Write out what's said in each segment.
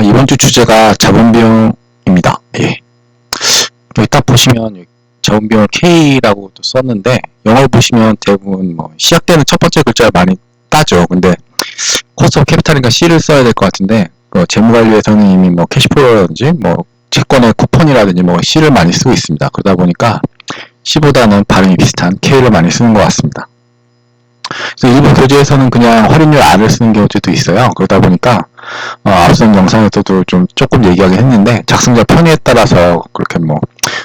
이번 주 주제가 자본비용입니다. 예. 여기 딱 보시면 자본비용을 K라고 또 썼는데, 영어를 보시면 대부분 시작되는 첫 번째 글자를 많이 따죠. 근데 코스트 오브 캐피탈이니까 C를 써야 될 것 같은데, 재무관리에서는 이미 캐시플로우라든지 채권의 쿠폰이라든지 C를 많이 쓰고 있습니다. 그러다 보니까 C보다는 발음이 비슷한 K를 많이 쓰는 것 같습니다. 그래서 일부 교재에서는 그냥 할인율 R을 쓰는 경우도 있어요. 그러다 보니까 앞선 영상에서도 좀 조금 얘기하긴 했는데, 작성자 편의에 따라서 그렇게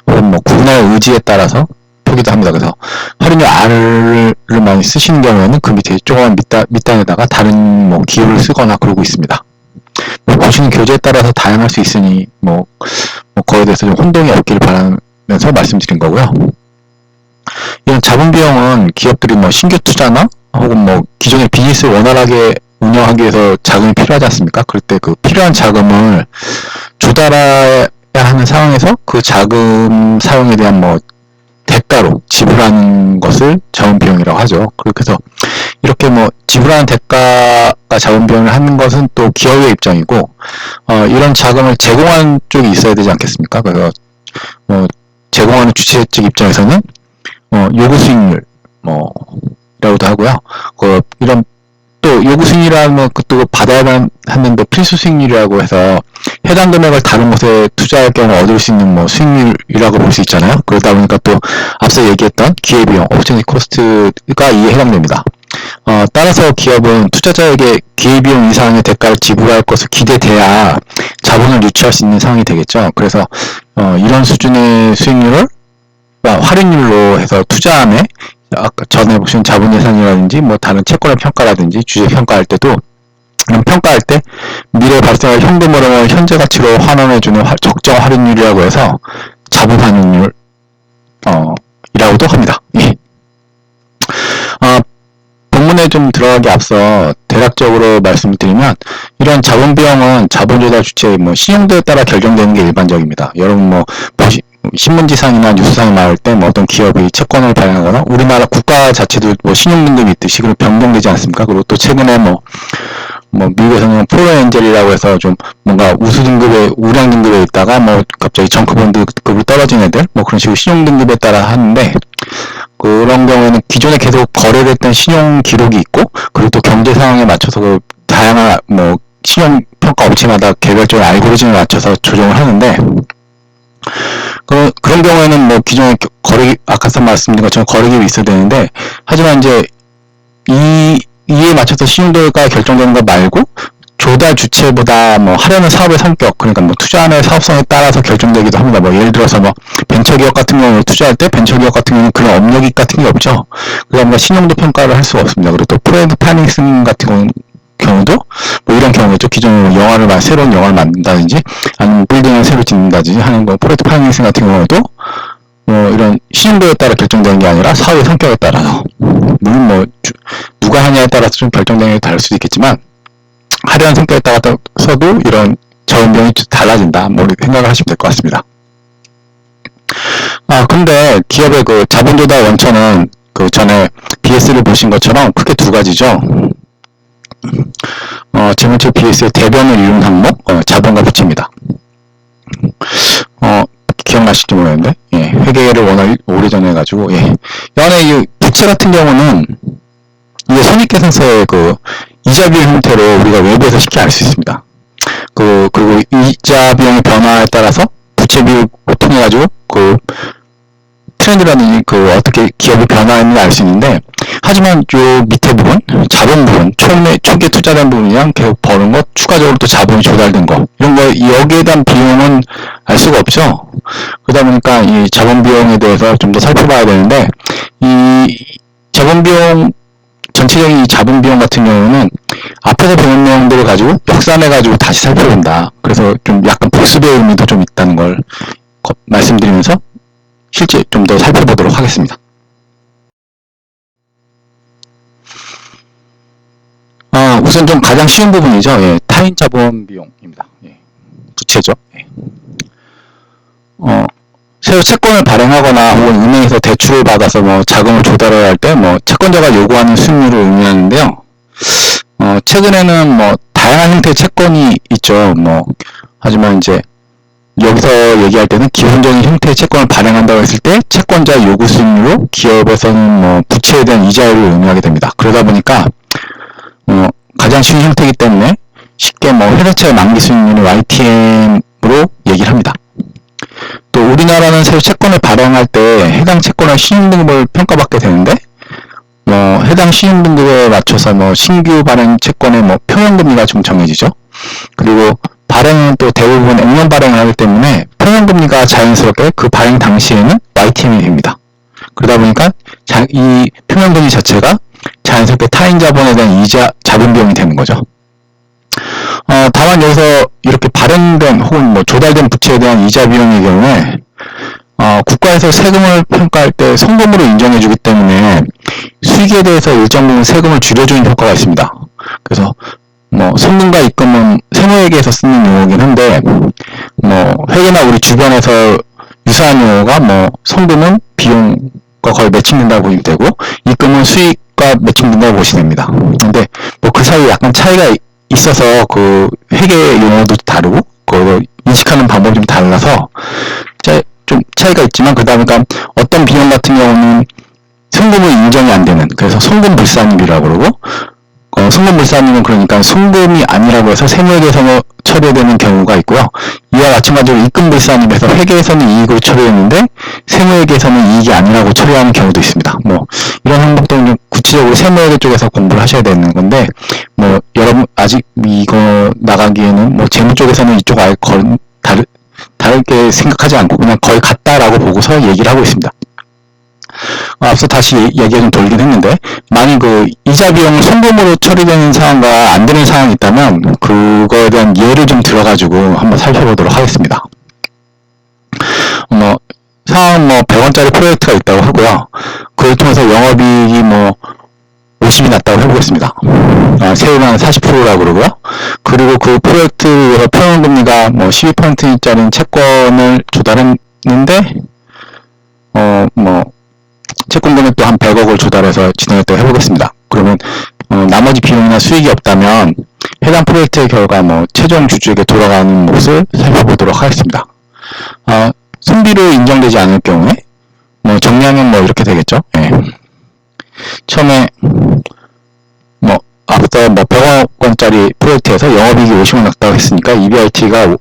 혹은 구분할 의지에 따라서 표기도 합니다. 그래서 할인율 R을 많이 쓰시는 경우에는 그 밑에 조그만 밑단에다가 다른 기호를 쓰거나 그러고 있습니다. 보시는 교재에 따라서 다양할 수 있으니 거기에 대해서 좀 혼동이 없기를 바라면서 말씀드린 거고요. 이런 자본비용은 기업들이 신규 투자나 혹은 기존의 비즈니스를 원활하게 운영하기 위해서 자금이 필요하지 않습니까? 그럴 때 그 필요한 자금을 조달해야 하는 상황에서 그 자금 사용에 대한 대가로 지불하는 것을 자본비용이라고 하죠. 그래서 이렇게 지불하는 대가가 자본비용을 하는 것은 또 기업의 입장이고, 이런 자금을 제공하는 쪽이 있어야 되지 않겠습니까? 그래서 제공하는 주체 측 입장에서는 요구 수익률 라고도 하고요. 이런 또 요구 수익률이라면 또 받아야 하는 필수 수익률이라고 해서 해당 금액을 다른 곳에 투자할 경우 얻을 수 있는 수익률이라고 볼 수 있잖아요. 그러다 보니까 또 앞서 얘기했던 기회비용, 옵퍼튜니티 코스트가 이에 해당됩니다. 따라서 기업은 투자자에게 기회비용 이상의 대가를 지불할 것을 기대돼야 자본을 유치할 수 있는 상황이 되겠죠. 그래서 이런 수준의 수익률을 할인율로 해서 투자함에, 아까 전에 보신 자본 예산이라든지 다른 채권의 평가라든지 주식 평가할 때도 평가할 때 미래에 발생할 현금 흐름을 현재 가치로 환원해주는 적정 할인율이라고 해서 자본 환원율 이라고도 합니다. 예. 본문에 좀 들어가기 앞서 대략적으로 말씀을 드리면, 이런 자본비용은 자본조달 주체의 신용도에 따라 결정되는 게 일반적입니다. 여러분 신문지상이나 뉴스상에 나올 때 어떤 기업이 채권을 발행하거나, 우리나라 국가 자체도 신용등급이 있듯이 그런 변경되지 않습니까? 그리고 또 최근에 미국에서는 프로엔젤이라고 해서 좀 뭔가 우량 등급에 있다가 갑자기 정크본드 급으로 떨어진 애들 그런 식으로 신용등급에 따라 하는데, 그런 경우에는 기존에 계속 거래됐던 신용 기록이 있고, 그리고 또 경제 상황에 맞춰서 다양한 신용평가 업체마다 개별적인 알고리즘에 맞춰서 조정을 하는데, 그런 경우에는 기존에 아까 말씀드린 것처럼 거래기록이 있어야 되는데, 하지만 이제 이에 맞춰서 신용도가 결정되는 것 말고 조달 주체보다 하려는 사업의 성격, 그러니까 투자하는 사업성에 따라서 결정되기도 합니다. 예를 들어서 벤처기업 같은 경우는 투자할 때 벤처기업 같은 경우는 그런 업력이 같은 게 없죠. 그러니까 신용도 평가를 할 수가 없습니다. 그리고 또 프로젝트 파이낸싱 같은 경우도 이런 경우겠죠. 기존으로 새로운 영화를 만든다든지 아니면 빌딩을 새로 짓는다든지 하는 프로젝트 파이낸싱 같은 경우도 이런 신용도에 따라 결정되는 게 아니라 사업의 성격에 따라서, 물론 누가 하냐에 따라서 좀 결정되는 게 다를 수도 있겠지만, 하려는 성격에 따라서도 이런 자본비용이 달라진다, 생각을 하시면 될 것 같습니다. 근데 기업의 자본조달 원천은 전에 BS를 보신 것처럼 크게 두 가지죠. 재무처 BS의 대변을 이룬 항목, 자본과 부채입니다. 기억나실지 모르겠는데, 회계를 워낙 오래전에 해가지고, 여간에 이 부채 같은 경우는 이게 손익계산서의 이자 비용 형태로 우리가 외부에서 쉽게 알 수 있습니다. 그리고 이자 비용의 변화에 따라서 부채 비율을 통해가지고 트렌드라든지 어떻게 기업이 변화했는지 알 수 있는데, 하지만 요 밑에 부분, 자본 부분, 초기에 투자된 부분이랑 계속 버는 것, 추가적으로 또 자본이 조달된 거, 이런 거 여기에 대한 비용은 알 수가 없죠. 그러다 보니까 이 자본 비용에 대해서 좀 더 살펴봐야 되는데, 이 자본비용, 전체적인 이 자본 비용 같은 경우는 앞에서 배운 내용들을 가지고 역산해가지고 다시 살펴본다. 그래서 좀 약간 복습의 의미도 좀 있다는 걸 말씀드리면서 실제 좀 더 살펴보도록 하겠습니다. 우선 좀 가장 쉬운 부분이죠. 타인 자본 비용입니다. 부채죠. 새로 채권을 발행하거나 혹은 은행에서 대출을 받아서 자금을 조달해야 할 때 채권자가 요구하는 수익률을 의미하는데요. 최근에는 다양한 형태의 채권이 있죠. 하지만 이제 여기서 얘기할 때는 기본적인 형태의 채권을 발행한다고 했을 때 채권자 요구 수익률로 기업에서는 부채에 대한 이자율을 의미하게 됩니다. 그러다 보니까 가장 쉬운 형태이기 때문에 쉽게 회사채의 만기 수익률을 YTM으로 얘기를 합니다. 또 우리나라는 새로 채권을 발행할 때 해당 채권의 신용등급을 평가받게 되는데 해당 신용등급에 맞춰서 신규 발행 채권의 평형금리가 좀 정해지죠. 그리고 발행은 또 대부분 액면 발행을 하기 때문에 평형금리가 자연스럽게 그 발행 당시에는 YTM이 됩니다. 그러다 보니까 이 평형금리 자체가 자연스럽게 타인 자본에 대한 이자 자본 비용이 되는 거죠. 다만 여기서 이렇게 발행된 혹은 조달된 부채에 대한 이자 비용의 경우에 국가에서 세금을 평가할 때 성금으로 인정해주기 때문에 수익에 대해서 일정 부분 세금을 줄여주는 효과가 있습니다. 그래서 성금과 입금은 세무회계에서 쓰는 용어긴 한데 회계나 우리 주변에서 유사한 용어가 성금은 비용과 거의 매칭된다고 보시면 되고 입금은 수익과 매칭된다고 보시면 됩니다. 근데 그 사이에 약간 차이가 있어서 그 회계 용어도 다르고 그걸 인식하는 방법이 좀 달라서 좀 차이가 있지만 그러다 보니까 어떤 비용 같은 경우는 성금은 인정이 안 되는, 그래서 성금불산입이라고 그러고 성금불산입은 그러니까 송금이 아니라고 해서 세무회계에서 처리되는 경우가 있고요. 이와 마찬가지로 입금불산입에서 회계에서는 이익으로 처리했는데 세무회계에서는 이익이 아니라고 처리하는 경우도 있습니다. 이런 항목도 좀 구체적으로 세무회계 쪽에서 공부를 하셔야 되는 건데 여러분 아직 이거 나가기에는 재무 쪽에서는 이쪽 아예 다르게 생각하지 않고 그냥 거의 같다라고 보고서 얘기를 하고 있습니다. 앞서 다시 얘기가 좀 돌긴 했는데 만약 이자 비용을 송금으로 처리되는 상황과 안 되는 상황이 있다면 그거에 대한 예를 좀 들어가지고 한번 살펴보도록 하겠습니다. 상황 100원짜리 프로젝트가 있다고 하고요. 그걸 통해서 영업이익이 50이 났다고 해보겠습니다. 세율은 40%라고 그러고요. 그리고 그 프로젝트에서 평형금리가 12%짜리 채권을 조달했는데 채권 금액도 한 100억을 조달해서 진행했다고 해보겠습니다. 그러면 나머지 비용이나 수익이 없다면 해당 프로젝트의 결과 최종 주주에게 돌아가는 몫을 살펴보도록 하겠습니다. 손비로 인정되지 않을 경우에 정량은 이렇게 되겠죠. 예. 처음에 앞서 100억원짜리 프로젝트에서 영업이익이 50억 났다고 했으니까 EBIT가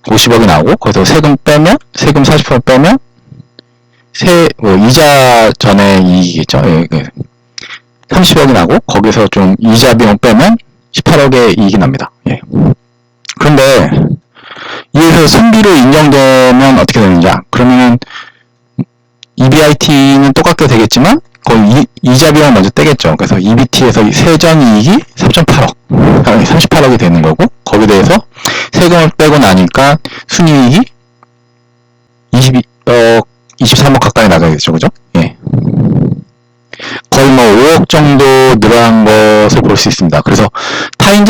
50억이 나오고 거기서 세금 40% 빼면 이자 전에 이익이겠죠. 예, 30억이 나고 거기서 좀 이자 비용 빼면 18억의 이익이 납니다. 예. 그런데 이에서 손비로 인정되면 어떻게 되느냐? 그러면 EBIT는 똑같게 되겠지만 거의 이자 비용을 먼저 떼겠죠. 그래서 EBT에서 세전 이익이 3.8억, 38억이 되는 거고 거기에 대해서 세금을 빼고 나니까 순이익이 23억 가까이 나가겠죠, 그죠? 예. 거의 5억 정도 늘어난 것을 볼 수 있습니다. 그래서 타인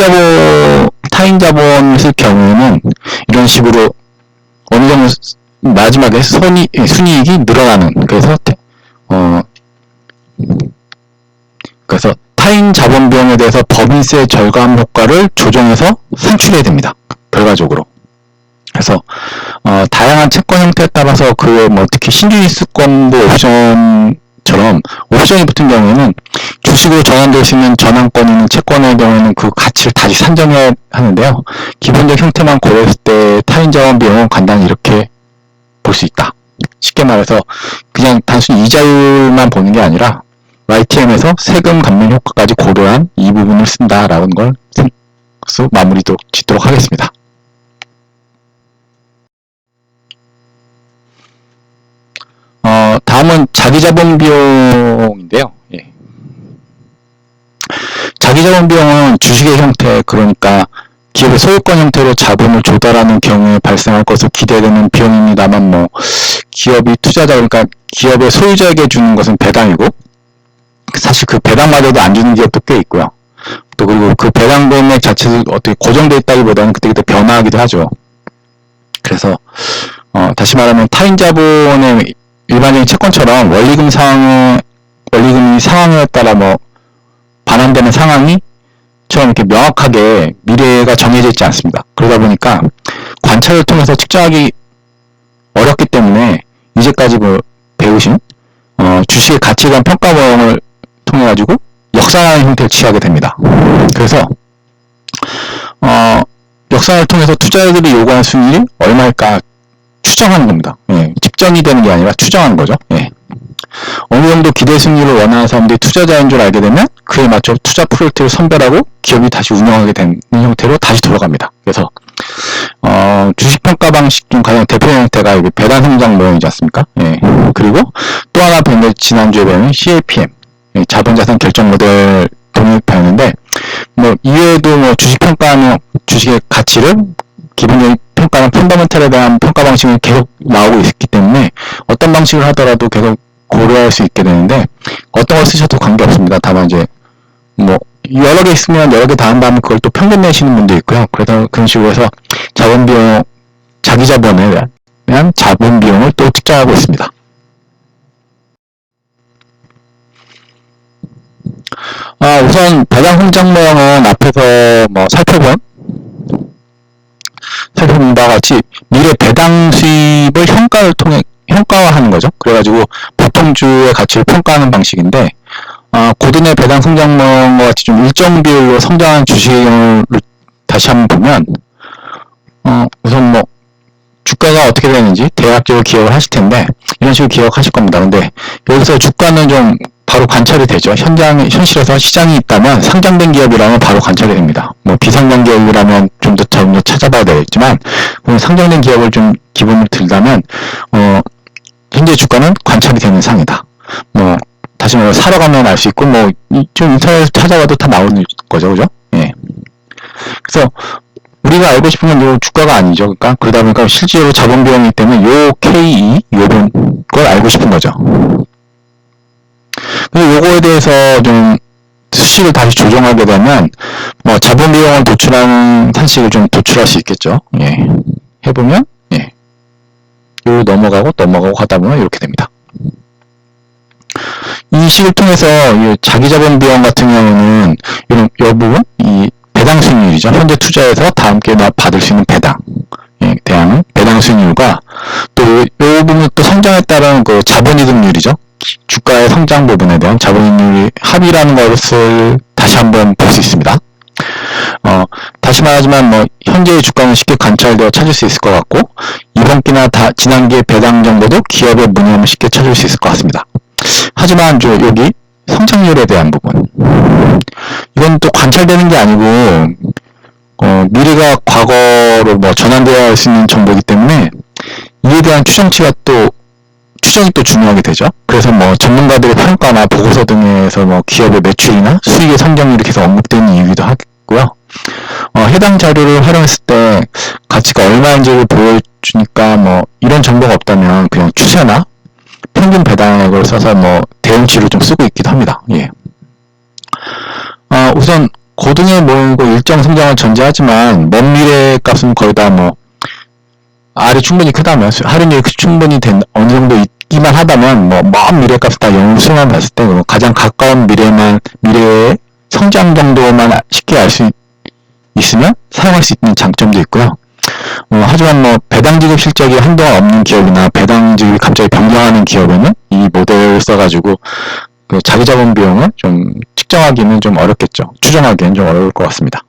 자본을 쓸 경우에는 이런 식으로 어느 정도 마지막에 순이익이 늘어나는, 그래서 타인 자본 비용에 대해서 법인세 절감 효과를 조정해서 산출해야 됩니다. 결과적으로. 그래서 다양한 채권 형태에 따라서 특히 신규인수권도 옵션처럼 옵션이 붙은 경우에는 주식으로 전환될 수 있는 전환권이 있는 채권의 경우에는 그 가치를 다시 산정해야 하는데요. 기본적 형태만 고려했을 때 타인 자본 비용은 간단히 이렇게 볼 수 있다. 쉽게 말해서 그냥 단순히 이자율만 보는 게 아니라 YTM에서 세금 감면 효과까지 고려한 이 부분을 쓴다라는 걸 마무리 짓도록 하겠습니다. 다음은 자기자본 비용인데요. 예. 자기자본 비용은 주식의 형태, 그러니까 기업의 소유권 형태로 자본을 조달하는 경우에 발생할 것으로 기대되는 비용입니다만 기업이 투자자, 그러니까 기업의 소유자에게 주는 것은 배당이고 사실 그 배당마저도 안 주는 기업도 꽤 있고요. 또 그리고 그 배당 금액 자체도 어떻게 고정되어 있다기보다는 그때그때 변화하기도 하죠. 그래서 다시 말하면 타인 자본의 일반적인 채권처럼 원리금이 상황에 따라 반환되는 상황이 이렇게 명확하게 미래가 정해져 있지 않습니다. 그러다 보니까 관찰을 통해서 측정하기 어렵기 때문에 이제까지 배우신 주식의 가치에 대한 평가 모형을 통해 가지고 역산하는 형태를 취하게 됩니다. 그래서 역산을 통해서 투자자들이 요구하는 수익률이 얼마일까 추정하는 겁니다. 예, 집정이 되는 게 아니라 추정하는 거죠. 예. 어느 정도 기대 수익률을 원하는 사람들이 투자자인 줄 알게 되면 그에 맞춰 투자 프로젝트를 선별하고 기업이 다시 운영하게 되는 형태로 다시 돌아갑니다. 그래서 주식평가 방식 중 가장 대표적인 형태가 배당 성장 모형이지 않습니까? 예. 그리고 또 하나 배웠는데 지난주에 배운 CAPM 자본자산 결정 모델 동일 배웠는데 이외에도 주식평가하는 주식의 가치를 기본적인 평가는 펀더멘털에 대한 평가 방식은 계속 나오고 있기 때문에 어떤 방식을 하더라도 계속 고려할 수 있게 되는데 어떤 걸 쓰셔도 관계없습니다. 다만 이제 여러 개 있으면 여러 개 다 한 다음에 그걸 또 평균 내시는 분도 있고요. 그래서 그런 식으로 해서 자본비용, 자기 자본에 대한 자본비용을 또 측정하고 있습니다. 우선 배당 성장 모형은 앞에서 살펴본 바와 같이 미래 배당 수입을 평가화하는 거죠. 그래가지고 보통주의 가치를 평가하는 방식인데 고든의 배당 성장 모형과 같이 좀 일정 비율로 성장한 주식을 다시 한번 보면 우선 주가가 어떻게 되는지 대략적으로 기억을 하실 텐데 이런 식으로 기억하실 겁니다. 근데 여기서 주가는 좀 바로 관찰이 되죠. 현실에서 시장이 있다면 상장된 기업이라면 바로 관찰이 됩니다. 비상장 기업이라면 좀 더 찾아봐야 되겠지만 상장된 기업을 좀 기본으로 들자면 현재 주가는 관찰이 되는 상이다. 다시 말해 사러 가면 알 수 있고 좀 인터넷에서 찾아봐도 다 나오는 거죠, 그죠? 예. 그래서 우리가 알고 싶은 건 요 주가가 아니죠. 그러다 보니까 실제로 자본 비용이기 때문에 요 KE 요번 걸 알고 싶은 거죠. 그래서 요거에 대해서 좀 수식을 다시 조정하게 되면 자본 비용을 도출하는 산식을 좀 도출할 수 있겠죠. 예. 해보면 요 넘어가고 하다 보면 이렇게 됩니다. 이 식을 통해서 자기 자본 비용 같은 경우는 이 부분 이 배당 수익률이죠. 현재 투자에서 다음 기회에 받을 수 있는 배당에 대한 배당 수익률과 또 이 부분은 또 성장에 따른 그 자본이득률이죠. 주가의 성장 부분에 대한 자본이득률이 합이라는 것을 다시 한번 볼 수 있습니다. 다시 말하지만 현재의 주가는 쉽게 관찰되어 찾을 수 있을 것 같고 이번 기나 지난기의 배당 정보도 기업의 문의하면 쉽게 찾을 수 있을 것 같습니다. 하지만 여기 성장률에 대한 부분 이건 또 관찰되는 게 아니고 미래가 과거로 전환되어야 할 수 있는 정보이기 때문에 이에 대한 추정이 또 중요하게 되죠. 그래서 전문가들의 평가나 보고서 등에서 기업의 매출이나 수익의 성장률이 계속 언급되는 이유이기도 하겠고요. 해당 자료를 활용했을 때 가치가 얼마인지를 보여주니까 이런 정보가 없다면 그냥 추세나 평균 배당액을 써서 대응치를 좀 쓰고 있기도 합니다. 예. 우선 고등의 모이고 일정 성장을 전제하지만 먼 미래 값은 거의 다 R이 충분히 크다면 할인율이 충분히 어느 정도 있기만 하다면 먼 미래 값을 다 영수만 봤을 때 가장 가까운 미래의 성장 정도만 쉽게 알 수 있으면 사용할 수 있는 장점도 있고요. 하지만 배당 지급 실적이 한동안 없는 기업이나 배당 지급이 갑자기 변경하는 기업에는 이 모델을 써가지고 그 자기 자본 비용을 좀 측정하기는 좀 어렵겠죠. 추정하기는 좀 어려울 것 같습니다.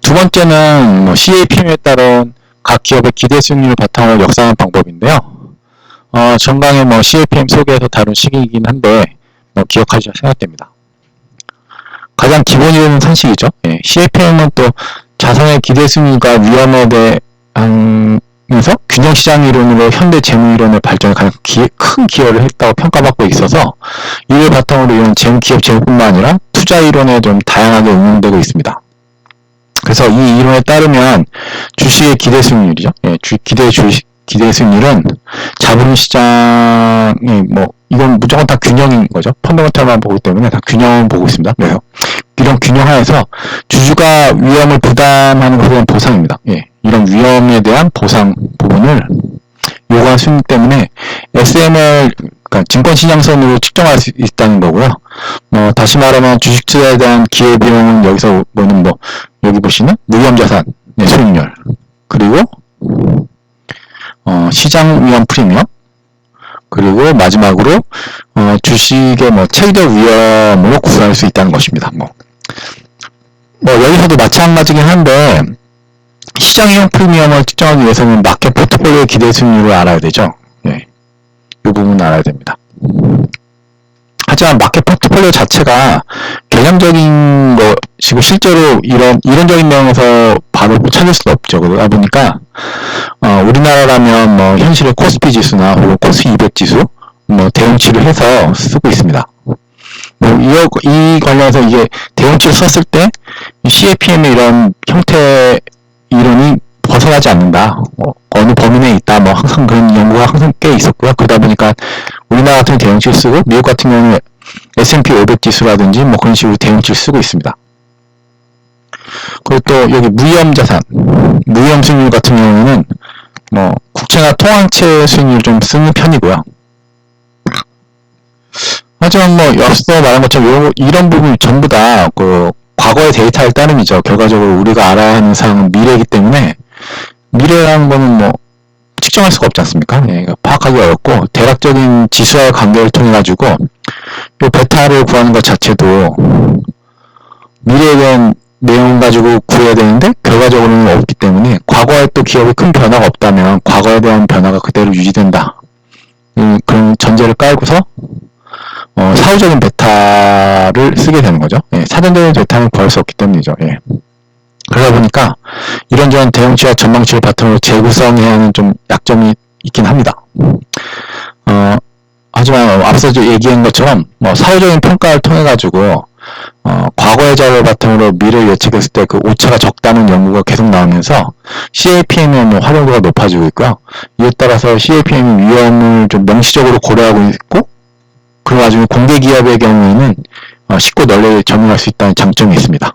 두 번째는 CAPM에 따른 각 기업의 기대 수익률을 바탕으로 역산하는 방법인데요. 전강의 CAPM 소개에서 다룬 시기이긴 한데 기억하시면 생각됩니다. 가장 기본이 되는 산식이죠. 예, CAPM은 또 자산의 기대 수익률과 위험에 대해서 균형시장 이론으로 현대 재무이론의 발전에 가장 큰 기여를 했다고 평가받고 있어서 이를 바탕으로 이런 기업 재무뿐만 아니라 투자 이론에 좀 다양하게 응용되고 있습니다. 그래서 이 이론에 따르면 주식의 기대 수익률이죠. 예, 기대 수익률은 자본시장이 이건 무조건 다 균형인 거죠. 펀더멘털만 보기 때문에 다 균형을 보고 있습니다. 그래서 이런 균형하에서 주주가 위험을 부담하는 것에 대한 보상입니다. 예, 이런 위험에 대한 보상 부분을 요구한 수익 때문에 SML 그러니까 증권시장선으로 측정할 수 있다는 거고요. 다시 말하면 주식 투자에 대한 기회비용은 여기서 뭐는 여기 보시는 무위험자산 수익률, 그리고 시장 위험 프리미엄, 그리고 마지막으로 주식의 트레이더 위험으로 구분할 수 있다는 것입니다. 여기서도 마찬가지긴 한데 시장 위험 프리미엄을 측정하기 위해서는 마켓 포트폴리오의 기대 수익률을 알아야 되죠. 네. 이 부분 알아야 됩니다. 하지만 마켓 포트폴리오 자체가 개념적인 것이고 실제로 이론적인 내용에서 바로 찾을 수는 없죠. 그러다 보니까 우리나라라면 현실의 코스피 지수나 혹은 코스피 200 지수 대응치를 해서 쓰고 있습니다. 이 관련해서 이게 대응치를 썼을 때 CAPM의 이런 형태 이론이 벗어나지 않는다. 어느 범위 내에 있다. 항상 그런 연구가 항상 꽤 있었고요. 그러다 보니까 우리나라 같은 대응치를 쓰고 미국 같은 경우는 S&P 500 지수라든지 그런 식으로 대응치를 쓰고 있습니다. 그리고 또 여기 무위험 자산, 무위험 수익률 같은 경우에는 국채나 통화채 수익률을 좀 쓰는 편이고요. 하지만 앞서 말한 것처럼 이런 부분 전부 다 과거의 데이터의 따름이죠. 결과적으로 우리가 알아야 하는 사항은 미래이기 때문에 미래라는 거는 측정할 수가 없지 않습니까? 예, 파악하기 어렵고 대략적인 지수와의 관계를 통해 가지고 이 베타를 구하는 것 자체도 미래에 대한 내용 가지고 구해야 되는데 결과적으로는 없기 때문에 과거에 또 기업에 큰 변화가 없다면 과거에 대한 변화가 그대로 유지된다. 그런 전제를 깔고서 사후적인 베타를 쓰게 되는 거죠. 예, 사전적인 베타는 구할 수 없기 때문이죠. 예. 그러다 보니까 이런저런 대응치와 전망치를 바탕으로 재구성해야 하는 좀 약점이 있긴 합니다. 하지만 앞서 얘기한 것처럼 사후적인 평가를 통해 가지고 과거의 자료를 바탕으로 미래를 예측했을 때 그 오차가 적다는 연구가 계속 나오면서 CAPM의 활용도가 높아지고 있고요. 이에 따라서 CAPM 위험을 좀 명시적으로 고려하고 있고, 그리고 나중에 공개 기업의 경우에는 쉽고 널리 적용할 수 있다는 장점이 있습니다.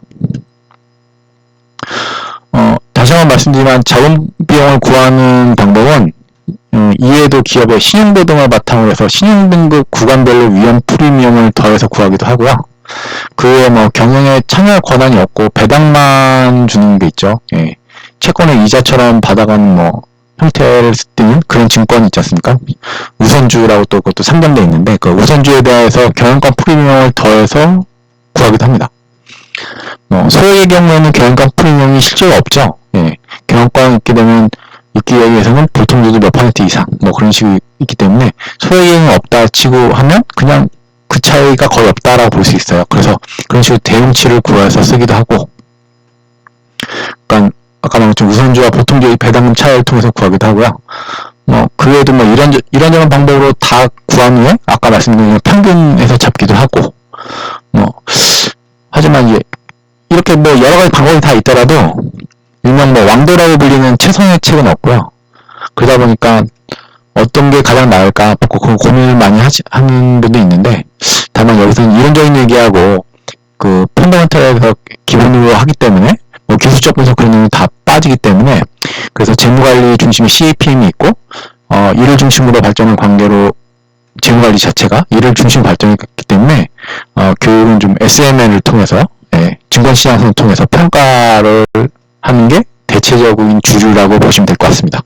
다시 한번 말씀드리지만 자본 비용을 구하는 방법은 이에도 기업의 신용도 등을 바탕으로 해서 신용등급 구간별로 위험 프리미엄을 더해서 구하기도 하고요. 그 외에 경영에 참여 권한이 없고 배당만 주는 게 있죠. 예. 채권의 이자처럼 받아가는 형태를 띠는 그런 증권이 있지 않습니까? 우선주라고 또 그것도 상담돼 있는데 그 우선주에 대해서 경영권 프리미엄을 더해서 구하기도 합니다. 소액의 경우에는 경영권 프리미엄이 실제로 없죠. 예. 경영권 있게 되면 있기 위해서는 보통주도 몇 퍼센트 이상 그런 식이 있기 때문에 소액은 없다 치고 하면 그냥 그 차이가 거의 없다라고 볼 수 있어요. 그래서 그런 식으로 대응치를 구해서 쓰기도 하고, 그러니까 아까 말한 것처럼 우선주와 보통주의 배당금 차이를 통해서 구하기도 하고요. 그 외에도 이런저런 방법으로 다 구한 후에 아까 말씀드린 평균에서 잡기도 하고, 하지만 이렇게 여러 가지 방법이 다 있더라도 일명 왕도라고 불리는 최선의 책은 없고요. 그러다 보니까 어떤 게 가장 나을까 그 고민을 많이 하는 분도 있는데, 다만 여기서는 이론적인 얘기하고 그 펀더멘털에서 기본으로 하기 때문에 기술적 분석 그런 내용이 다 빠지기 때문에, 그래서 재무관리 중심의 CAPM이 있고 이를 중심으로 발전한 관계로 재무관리 자체가 이를 중심 발전했기 때문에 교육은 좀 SML을 통해서 증권시장을 통해서 평가를 하는 게 대체적인 주류라고 보시면 될 것 같습니다.